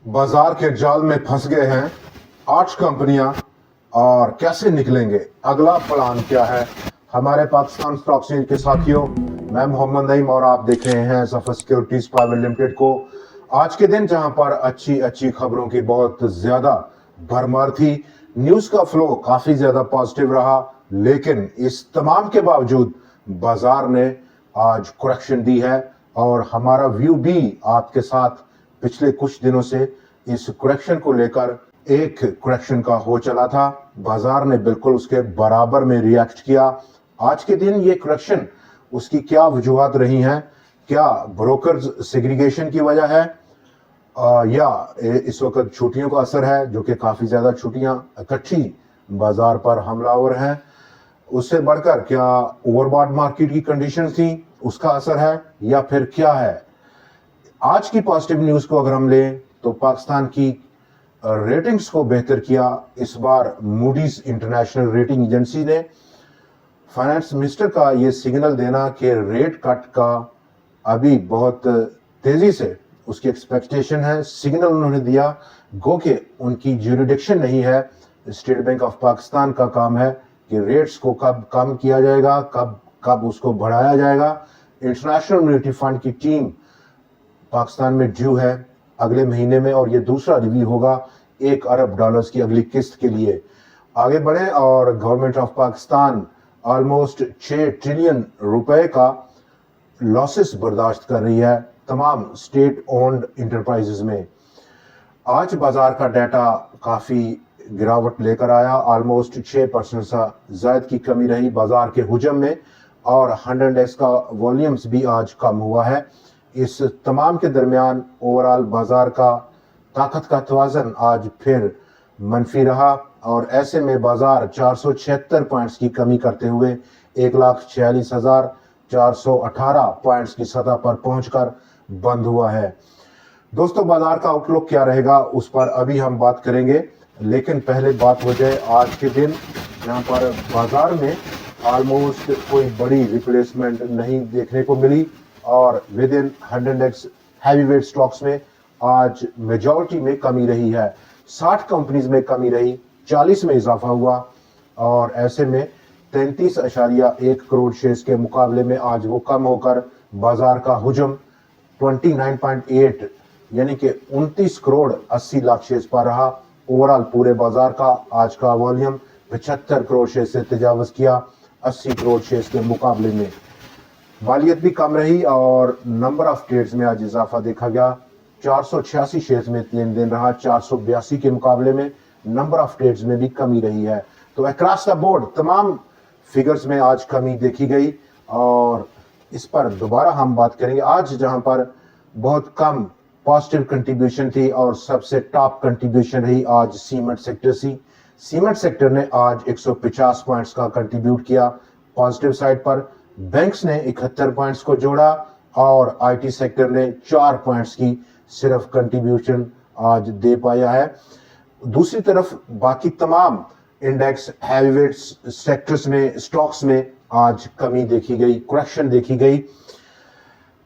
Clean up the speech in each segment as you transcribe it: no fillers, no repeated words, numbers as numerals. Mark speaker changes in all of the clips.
Speaker 1: बाजार के जाल में फंस गए हैं 8 कंपनियां और कैसे निकलेंगे, अगला प्लान क्या है। हमारे पाकिस्तान स्टॉक एक्सचेंज के साथियों, मैं मोहम्मद नईम और आप देख रहे हैं सफर सिक्योरिटीज प्राइवेट लिमिटेड को। आज के दिन जहां पर अच्छी अच्छी खबरों की बहुत ज्यादा भरमार थी, न्यूज का फ्लो काफी ज्यादा पॉजिटिव रहा, लेकिन इस तमाम के बावजूद बाजार ने आज करेक्शन दी है और हमारा व्यू भी आपके साथ पिछले कुछ दिनों से इस करेक्शन को लेकर एक करेक्शन का हो चला था। बाजार ने बिल्कुल उसके बराबर में रिएक्ट किया। आज के दिन ये करेक्शन, उसकी क्या वजूहात रही हैं, क्या ब्रोकर्स सेग्रीगेशन की वजह है या इस वक्त छुट्टियों का असर है, जो कि काफी ज्यादा छुट्टियां इकट्ठी बाजार पर हमलावर हैं, उससे बढ़कर क्या ओवरबॉट मार्केट की कंडीशन थी उसका असर है, या फिर क्या है। आज की पॉजिटिव न्यूज को अगर हम लें तो पाकिस्तान की रेटिंग्स को बेहतर किया इस बार मूडीज इंटरनेशनल रेटिंग एजेंसी ने। फाइनेंस मिनिस्टर का ये सिग्नल देना कि रेट कट का अभी बहुत तेजी से उसकी एक्सपेक्टेशन है, सिग्नल उन्होंने दिया, गो कि उनकी ज्यूरिडिक्शन नहीं है। स्टेट बैंक ऑफ पाकिस्तान का काम है कि रेट्स को कब कम किया जाएगा, कब उसको बढ़ाया जाएगा। इंटरनेशनल मॉनेटरी फंड की टीम पाकिस्तान में ड्यू है अगले महीने में और ये दूसरा रिव्यू होगा $1 अरब की अगली किस्त के लिए। आगे बढ़े और government of Pakistan almost 6 trillion रुपए का लॉसेस बर्दाश्त कर रही है तमाम स्टेट ओन्ड इंटरप्राइजेस में। आज बाजार का डाटा काफी गिरावट लेकर आया, ऑलमोस्ट 6% सा जायद की कमी रही बाजार के हुजम में और 100 इंडेक्स का वॉल्यूम्स भी आज कम हुआ है। इस तमाम के दरमियान ओवरऑल बाजार का ताकत का तवाज़न आज फिर मनफी रहा और ऐसे में बाजार 476 पॉइंट्स की कमी करते हुए 1,46,418 पॉइंट्स की सतह पर पहुंचकर बंद हुआ है। दोस्तों, बाजार का आउटलुक क्या रहेगा उस पर अभी हम बात करेंगे, लेकिन पहले बात हो जाए आज के दिन जहां पर बाजार में ऑलमोस्ट कोई बड़ी रिप्लेसमेंट नहीं देखने को मिली और with in 100 index heavy weight stocks में आज मेजॉरिटी में कमी रही है। 60 कंपनीज में कमी रही, 40 में इजाफा हुआ और ऐसे में 33.1 करोड़ शेयर्स के मुकाबले में आज वो कम होकर बाजार का हुजम 29.8 यानी कि 29 करोड़ 80 लाख शेयर्स पर रहा। ओवरऑल पूरे बाजार का आज का वॉल्यूम 75 करोड़ शेयर से तजावज किया 80 करोड़ शेयर्स के मुकाबले में। मालियत भी कम रही और नंबर ऑफ ट्रेड्स में आज इजाफा देखा गया। 486 शेयर्स में लेन देन रहा, 482 के मुकाबले में नंबर ऑफ ट्रेड्स में भी कमी रही है। तो अक्रॉस द बोर्ड तमाम फिगर्स में आज कमी देखी गई और इस पर दोबारा हम बात करेंगे। आज जहां पर बहुत कम पॉजिटिव कंट्रीब्यूशन थी और सबसे टॉप कंट्रीब्यूशन रही आज सीमेंट सेक्टर सी। सीमेंट सेक्टर ने आज 150 पॉइंट्स का कंट्रीब्यूट किया पॉजिटिव साइड पर। बैंक्स ने 71 पॉइंट्स को जोड़ा और आईटी सेक्टर ने 4 पॉइंट्स की सिर्फ कंट्रीब्यूशन आज दे पाया है। दूसरी तरफ बाकी तमाम इंडेक्स हैवीवेट सेक्टर्स में स्टॉक्स में आज कमी देखी गई, करेक्शन देखी गई।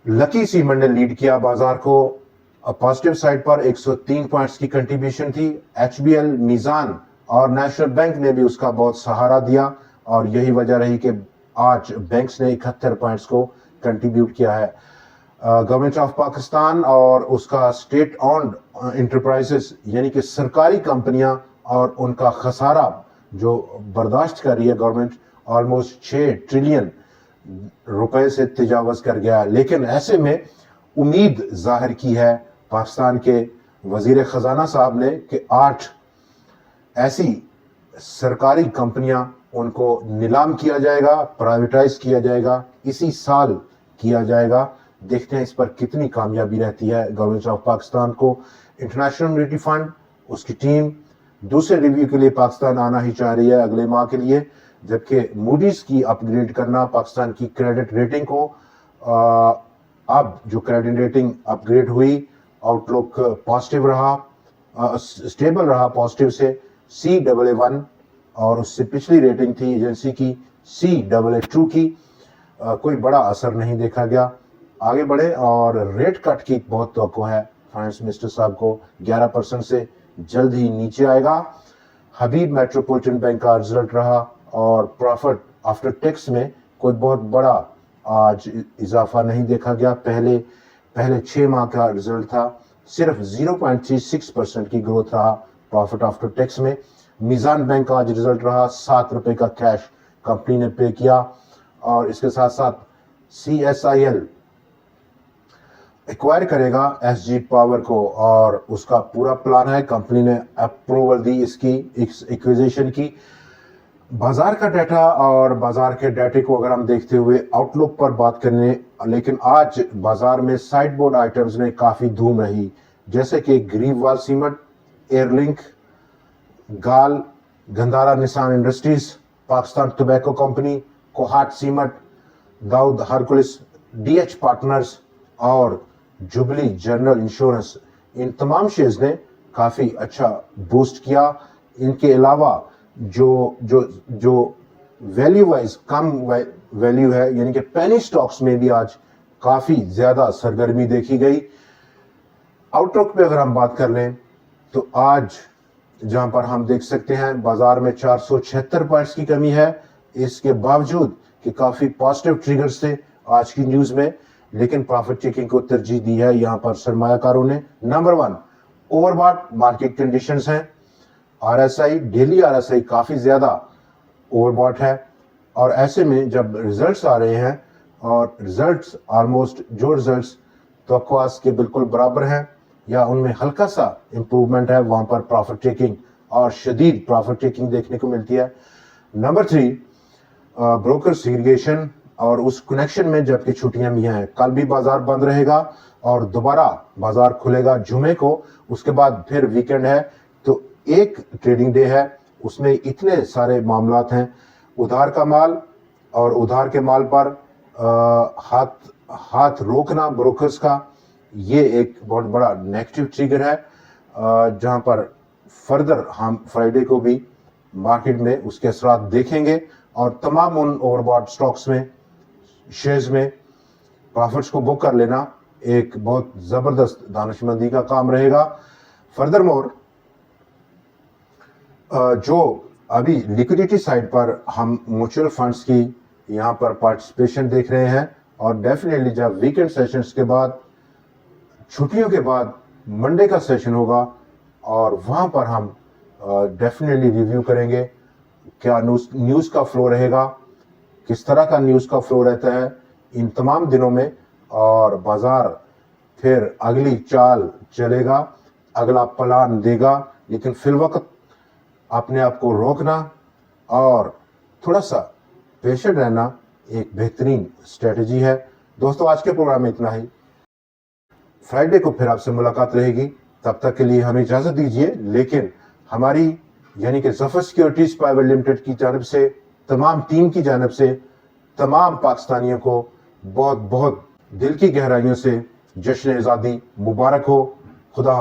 Speaker 1: लकी सीमेंट ने लीड किया बाजार को पॉजिटिव साइड पर, 103 पॉइंट्स की कंट्रीब्यूशन थी। एचबीएल, मीजान और नेशनल बैंक ने भी उसका बहुत सहारा दिया और यही वजह रही कि आज बैंक्स ने 71 पॉइंट्स को कंट्रीब्यूट किया है। गवर्नमेंट ऑफ पाकिस्तान और उसका स्टेट ओन्ड इंटरप्राइजेस यानी कि सरकारी कंपनियां और उनका खसारा जो बर्दाश्त कर रही है गवर्नमेंट, ऑलमोस्ट 6 ट्रिलियन रुपए से तजावज कर गया। लेकिन ऐसे में उम्मीद जाहिर की है पाकिस्तान के वजीर खजाना साहब ने कि 8 ऐसी सरकारी कंपनियां उनको नीलाम किया जाएगा, प्राइवेटाइज किया जाएगा, इसी साल किया जाएगा। देखते हैं इस पर कितनी कामयाबी रहती है गवर्नमेंट ऑफ पाकिस्तान को। इंटरनेशनल मॉनेटरी फंड, उसकी टीम दूसरे रिव्यू के लिए पाकिस्तान आना ही चाह रही है अगले माह के लिए, जबकि मूडीज की अपग्रेड करना पाकिस्तान की क्रेडिट रेटिंग को, अब जो क्रेडिट रेटिंग अपग्रेड हुई, आउटलुक पॉजिटिव रहा, स्टेबल रहा पॉजिटिव से Caa1 और उससे पिछली रेटिंग थी एजेंसी की Caa2 की, कोई बड़ा असर नहीं देखा गया। आगे बढ़े और रेट कट की बहुत तवक्को है फाइनेंस मिनिस्टर साहब को 11% से जल्द ही नीचे आएगा। हबीब मेट्रोपॉलिटन बैंक का रिजल्ट रहा और प्रॉफिट आफ्टर टैक्स में कोई बहुत बड़ा आज इजाफा नहीं देखा गया। पहले 6 माह का रिजल्ट था, सिर्फ 0.36% की ग्रोथ रहा प्रॉफिट आफ्टर टैक्स में। मीजान बैंक का आज रिजल्ट रहा, 7 रुपए का कैश कंपनी ने पे किया और इसके साथ साथ CSIL एक्वायर करेगा SG पावर को और उसका पूरा प्लान है। कंपनी ने अप्रूवल दी इसकी एक्विजिशन की। बाजार का डाटा और बाजार के डाटे को अगर हम देखते हुए आउटलुक पर बात करने, लेकिन आज बाजार में साइड बोर्ड आइटम्स ने काफी धूम रही, जैसे कि ग्रीववाल सीमेंट, एयरलिंक, गाल, Gandhara Nissan industries, Pakistan tobacco company, Kohat cement, Dawood Hercules, DH partners और जुबली जनरल इंश्योरेंस, इन तमाम शेयर्स ने काफी अच्छा बूस्ट किया। इनके अलावा जो वैल्यू वाइज कम वैल्यू है, यानी कि पेनी स्टॉक्स में भी आज काफी ज्यादा सरगर्मी देखी गई। आउटलुक पे अगर हम बात कर लें तो आज जहां पर हम देख सकते हैं बाजार में 476 पॉइंट्स की कमी है, इसके बावजूद कि काफी पॉजिटिव ट्रिगर्स थे आज की न्यूज में, लेकिन प्रॉफिट चेकिंग को तरजीह दी है यहां पर सरमायाकारों ने। नंबर 1 ओवरबॉट मार्केट कंडीशंस हैं। RSI, डेली RSI काफी ज्यादा ओवरबॉट है और ऐसे में जब रिजल्ट्स आ रहे हैं और रिजल्ट्स ऑलमोस्ट जो रिजल्ट्स तवक्कुआत के बिल्कुल बराबर हैं या उनमें हल्का सा इंप्रूवमेंट है, वहां पर प्रॉफिट टेकिंग और शदीद प्रॉफिट टेकिंग देखने को मिलती है। नंबर 3 ब्रोकर सेग्रीगेशन और उस कनेक्शन में जबकि छुट्टियां भी हैं, कल भी बाजार बंद रहेगा और दोबारा बाजार खुलेगा जुमे को, उसके बाद फिर वीकेंड है, तो एक ट्रेडिंग डे है, उसमें इतने सारे मामलात हैं। उधार का माल और उधार के माल पर हाथ रोकना ब्रोकर्स का, ये एक बहुत बड़ा नेगेटिव ट्रिगर है, जहां पर फर्दर हम फ्राइडे को भी मार्केट में उसके असरात देखेंगे और तमाम उन ओवरबॉट स्टॉक्स में, शेयर्स में प्रॉफिट्स को बुक कर लेना एक बहुत जबरदस्त दानिशमंदी का काम रहेगा। फर्दर मोर जो अभी लिक्विडिटी साइड पर हम म्यूचुअल फंड्स की यहाँ पर पार्टिसिपेशन देख रहे हैं और डेफिनेटली जब वीकेंड सेशंस के बाद, छुट्टियों के बाद मंडे का सेशन होगा और वहां पर हम डेफिनेटली रिव्यू करेंगे क्या न्यूज का फ्लो रहेगा, किस तरह का न्यूज का फ्लो रहता है इन तमाम दिनों में, और बाजार फिर अगली चाल चलेगा, अगला प्लान देगा। लेकिन फिलवक्त अपने आप को रोकना और थोड़ा सा पेशेंट रहना एक बेहतरीन स्ट्रेटजी है। दोस्तों, आज के प्रोग्राम में इतना ही। फ्राइडे को फिर आपसे मुलाकात रहेगी, तब तक के लिए हमें इजाजत दीजिए। लेकिन हमारी यानी कि ज़फर सिक्योरिटीज प्राइवेट लिमिटेड की जानब से, तमाम टीम की जानब से, तमाम पाकिस्तानियों को बहुत बहुत दिल की गहराइयों से जश्न आज़ादी मुबारक हो। खुदा